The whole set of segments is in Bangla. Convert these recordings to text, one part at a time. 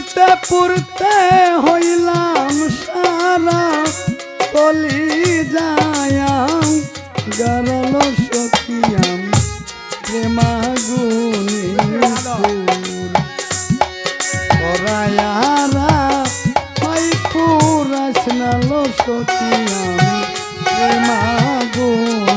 পুরতে পুরতে হইলাম সারা কলি যায়াম গরল সখিয়াম প্রেমাগুনি পরায়ারা মাই পুরাসনাল সখিয়াম প্রেমাগুনি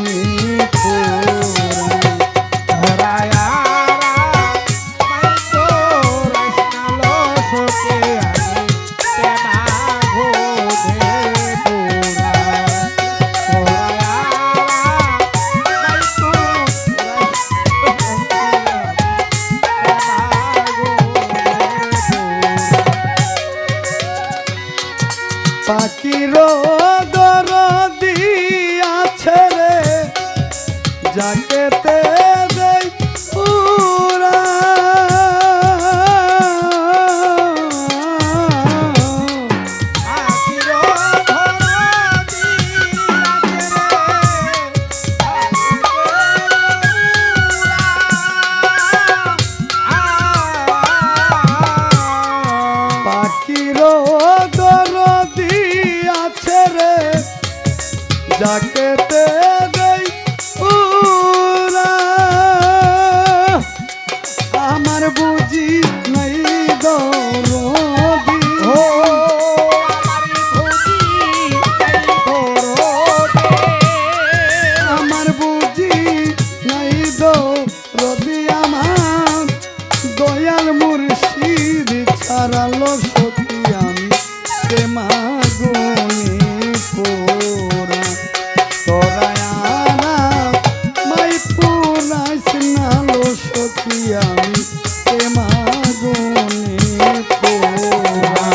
পাখির দরদি আছে রে যাকেতে দেই পুরা পাখির দরদি আছে রে যাকেতে দেই পুরা আমার বুঝি নাই দরদি আমার বুঝি নাই দরদি আমার দয়াল মুর্শিদ ছাড়ালো সত্যি আমি প্রেমাগুনি পোরা তোরায়ানা মাই পুরাসনালো সত্যি আমি প্রেমাগুনি পোরা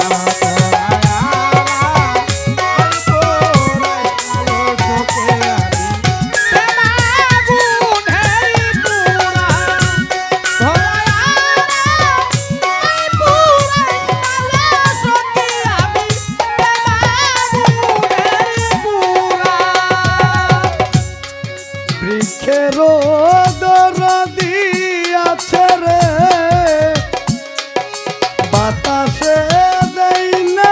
বৃক্ষের দরদি আছে রে বাতাসে দেই না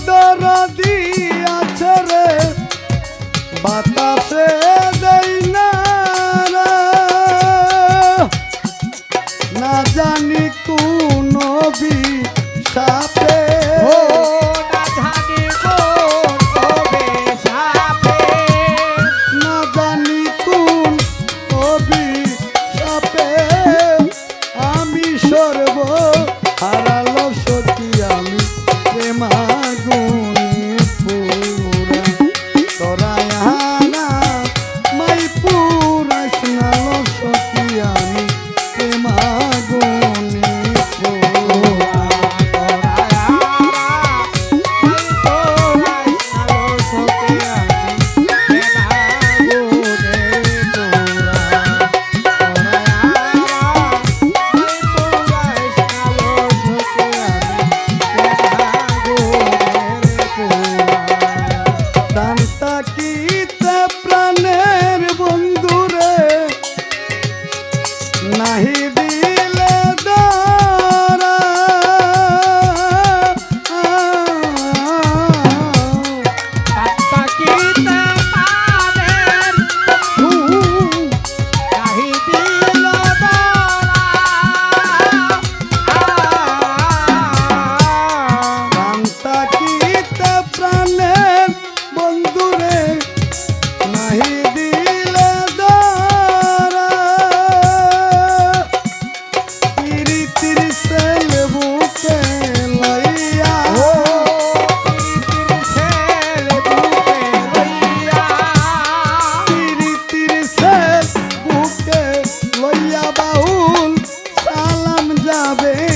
দরদি আছে রে বাতাসে দেই না না জানি কোন সাপে না জানি কোন সাপে আমি সর্ব হারালো সত্যি আমি প্রেমাগুনি পুরা তোরায়ানা মাই পুরাসনাল সখি আমি প্রেমাগুনি পুরা প্রাণের বন্ধুরে নাহি দিলে দরা প্রাণের বন্ধুরে নাহি দিলে দরা প্রীতির সেল বুকে লইয়া প্রীতির সেল বুকে লইয়া বাউল সালাম যাবে